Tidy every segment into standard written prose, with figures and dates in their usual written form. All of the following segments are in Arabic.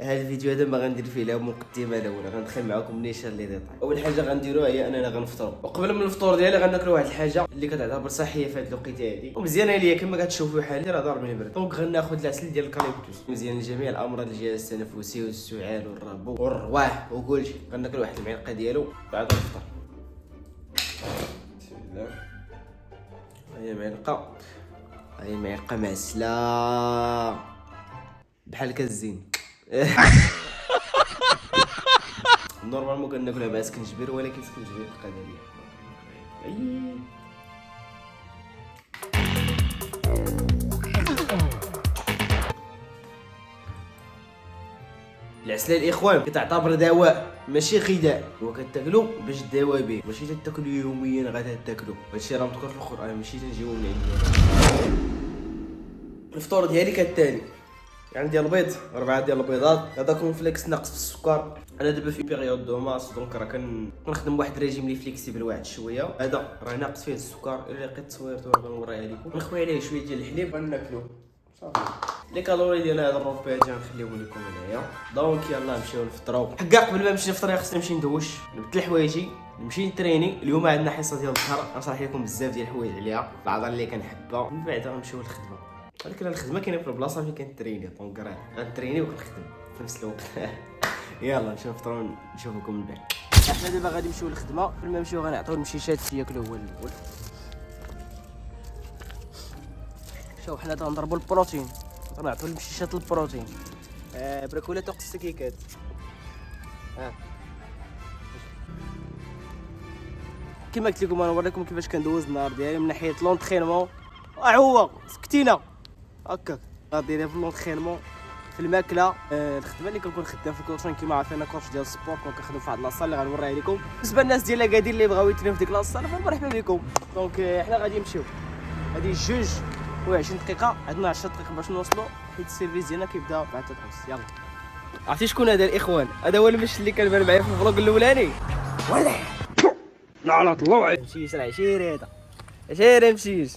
هذا الفيديو هذا ما غندير فيه لا مقدمه لا ولا، غندخل معكم نيشان لي ديتاي. اول حاجه غنديروها هي اننا غنفطروا، وقبل من الفطور ديالي غناكلوا واحد الحاجه اللي كتعتبر صحيه في هذه الوقيته هذه ومزيانه ليا كما كتشوفوا حاليا راه ضارب من البرد. دونك غناخذ العسل ديال الكاليبتوس مزيان لجميع الامراض الجهاز التنفسي والسعال والربو والرواح وكلشي. غناكلوا واحد المعلقه ديالو بعد الفطور. بسم الله. هي معلقه معسله بحال كالزين. نورمالمون كناكلها مع سكنجبير، ولكن سكنجبير القدريه. العسل الاخوان كتعتبر دواء ماشي غذاء، وكتاكلو باش تداوى به، ماشي تاكلو يوميا غادا تاكلو. هادشي راه مذكور في القران، ماشي تنجيو من عندنا. الفطور ديالي كالتالي: عندي البيض 4 ديال البيضات، هذا كونفليكس ناقص في السكر. انا دابا في بيريود دو ماس، دونك راه كنخدم واحد الريجيم لي فليكسيبل واحد شويه. هذا راه ناقص فيه السكر، الا لقيت تصويرته راه غنوريها لكم. نخوي عليه شويه ديال الحليب غناكلو صافي. لي كالوري ديال هذا الروبيج غنخليهم لكم هنايا. دونك يلاه نمشيو نفطروا. حكا قبل ما نمشي نفطر خصني نمشي ندوش، نبدل حوايجي، نمشي نتريني. اليوم عندنا حصه ديال الظهر غنشرح لكم بزاف ديال الحوايج عليها، العضله اللي كنحبها. من بعد غنمشيو للخدمه، ولكن الخدمه كاينه في البلاصه فين كنتريني، دونك راه غنتريني وكنخدم في نفس الوقت. يلا نمشيو نفطروا نشوفكم من بعد. احنا دابا غادي نمشيو للخدمه، قبل ما نمشيو غنعطيو المشيشات ياكلوا هو الاول. شوف حنا غنضربوا البروتين، غنعطيو المشيشات البروتين. بركوله توقس الكيكات. كما قلت لكم غنوريكم كيفاش كندوز النهار ديالي من ناحيه لونطرينمون. هو سكتينا هكاك غاديرها في لونطرينمون، في الماكله، الخدمه اللي كنكون خدام في الكوتشين. كيما عارفين انا كوتش ديال السبور، كنخدم في واحد لاصال اللي غنوريها لكم. بالنسبه للناس ديال اكادير اللي بغاو يترينيو في ديك لاصال فمرحبا بكم. دونك حنا غادي نمشيو، هذه 22 دقيقه، عندنا 10 دقائق باش نوصلوا، حيت السيرفيس ديالنا كيبدا بعد 3:30. يلا عرفتي شكون هذا الاخوان؟ هذا هو المش اللي كان بان معايا في الفلوق الاولاني. ولا لعنة الله عليك. مشيش راه عشيري هذا، عشيري مشيش.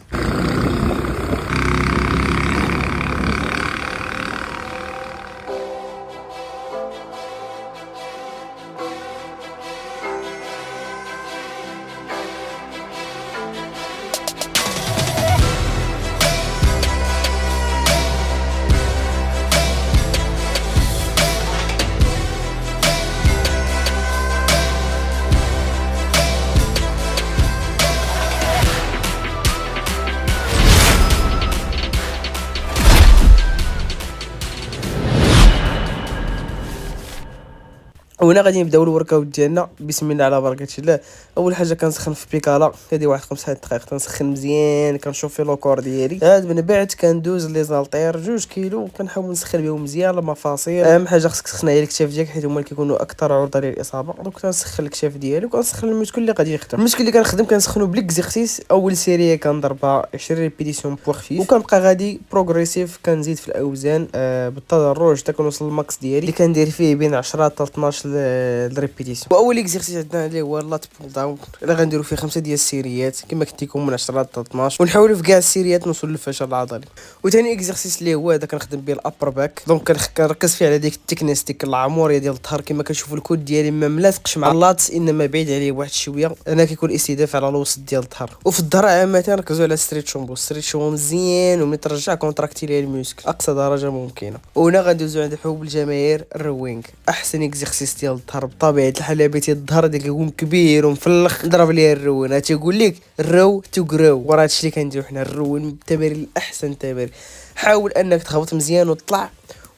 وهنا غادي نبداو الورك اوت ديالنا. بسم الله على بركه الله. اول حاجه كنسخن في بيكالا، هذه واحد 5 دقائق تنسخن مزيان، كنشوف في لوكور ديالي. هاد من بعد كندوز لي زالطير 2 كيلو، كنحاول نسخن بهم مزيان المفاصيل. اهم حاجه خصك تسخن على الكتاف ديالك حيت هما اللي كيكونوا اكثر عرضه للاصابه. دونك كنسخن الكتاف ديالي وكنسخن المسكل اللي غادي يخدم. المسكل اللي كنخدم كنسخنو بالاكزيرسيس. اول سيريه كنضربها 20 ريبيتيسيون بوغ خفيف، وكنبقى غادي بروغريسيف كنزيد في الاوزان بالتدرج حتى كنوصل للماكس ديالي اللي كندير فيه بين 10 حتى 12 الريبيتيسيون. واول اكزيرسيس عندنا اللي هو اللات بول داون، اللي غنديروا فيه 5 ديال السيريات كما قلت لكم من 10 حتى 12، ونحاولوا في كاع السيريات نوصلوا للفشل العضلي. وثاني اكزيرسيس اللي هو هذا كنخدم به الابر باك، دونك كنركز فيه على ديك التكنيس ديك العموريه ديال الظهر. كما كنشوفوا الكود ديالي ما ملاصقش مع اللات، انما بعيد عليه واحد شويه، انا كيكون استهداف على الوسط ديال الظهر. وفي الظهر عامه ركزوا على ستريتشومبو مزيان، وملي ترجع كونتراكتي ليه الموسك اقصى درجه ممكنه. وهنا غندوزو عند حبوب الجماهير الروينغ، احسن اكزيرسيس ديال الظهر بطبيعه الحال. بيتي الظهر ديالك يكون كبير ومفلخ، ضرب ليه الروين. تيقول لك الرو تقراو، وراه هادشي اللي كنديرو حنا. الروين التمارين الاحسن تمارين. حاول انك تهبط مزيان وتطلع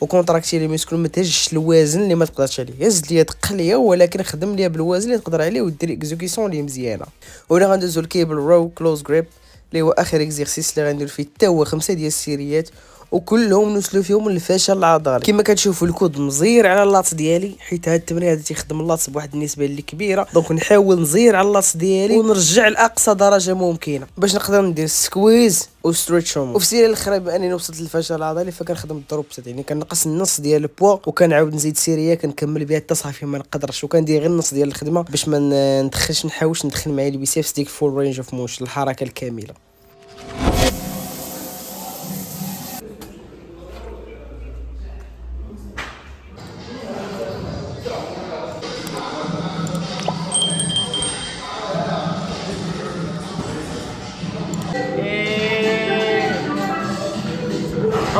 وكونتراكتي لي ميسكل، ما تهزش الوزن اللي ما تقدرش عليه. هز ليا ثقل ليا، ولكن خدم ليا بالوزن اللي تقدر عليه ودير اكزيكسيون اللي مزيانه. وهنا غندوزو الكيبل رو كلوز جريب اللي هو اخر اكزيرسيس اللي غندير فيه حتى هو 5 ديال السيريات، وكلهم نوصلوا فيهم للفشل العضلي. كما كتشوفوا الكود مزير على اللات ديالي، حيت هاد التمرين هذا تيخدم اللات بواحد النسبه اللي كبيره. دونك نحاول نزير على اللات ديالي ونرجع لاقصى درجه ممكنه باش نقدر ندير سكويز وستريتشوم. وفي السيره الاخرى بانني وصلت للفشل العضلي فكنخدم الدروب سيت، يعني كنقص النص ديال البوا وكنعاود نزيد سيريه كنكمل بها حتى صافي ما نقدرش، وكندير غير النص ديال الخدمه باش ما ندخلش نحاولش ندخل معايا البيسيفس ديك فول رينج اوف موشن، الحركه الكامله.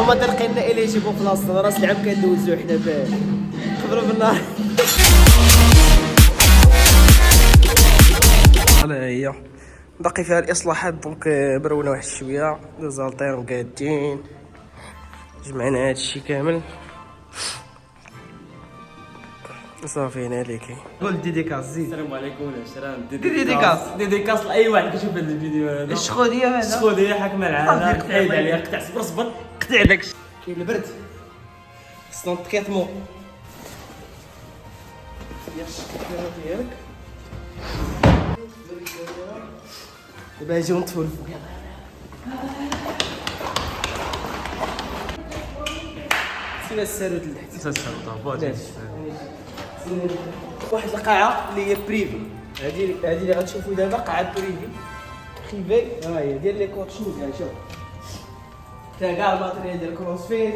هما دلقينا الي يجيبو بلاصتنا راس العام كندوزو حنا فيه قبل بالنهار. هي باقي فيها الاصلاحات دونك برونا واحد شويه لي زالطير مقادين جمعنا هادشي كامل صافي هنا ليكي قول ديديكاس زيد. السلام عليكم العشرة. ديديكاس لاي واحد كيشوف هذا الفيديو هذا. الشخوديه هذا الشخوديه حكمه العالم قطعيد عليها قطع صبر قطع داكشي. كاين البرد خصنا نتكيطمو يا الشكاره ديالك دابا نجيو نطفو الفوق. سير الساروت لتحت واحد القاعه اللي هي بريفي. هذه اللي غتشوفوا دابا قاعه بريفي بريفي ها هي ديال لي كوتشنيك. ها شوف فيها كاع الماتريال ديال كروسفيت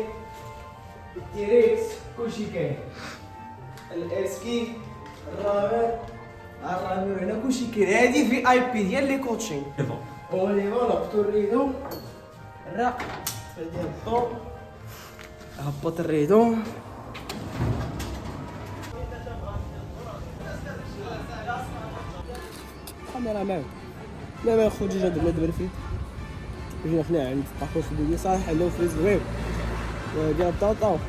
التيريكس كلشي كاين الاسكي الرامير هنا كلشي كاين. هادي في اي بي ديال لي كوتشين اولي نهبطو الريدو الرق ديال الضو هبط الريدو كاميرا مان ما خويا جا درنا دابا الفريت جينا حنا عند الطاكوس ديالي صراحه لو فريز زوين ديال الطاطا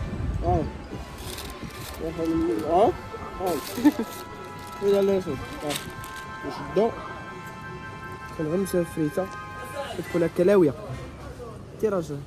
ولا لا شوف نشدو كنغمسو الفريته تكون هكا لاويه تي راجل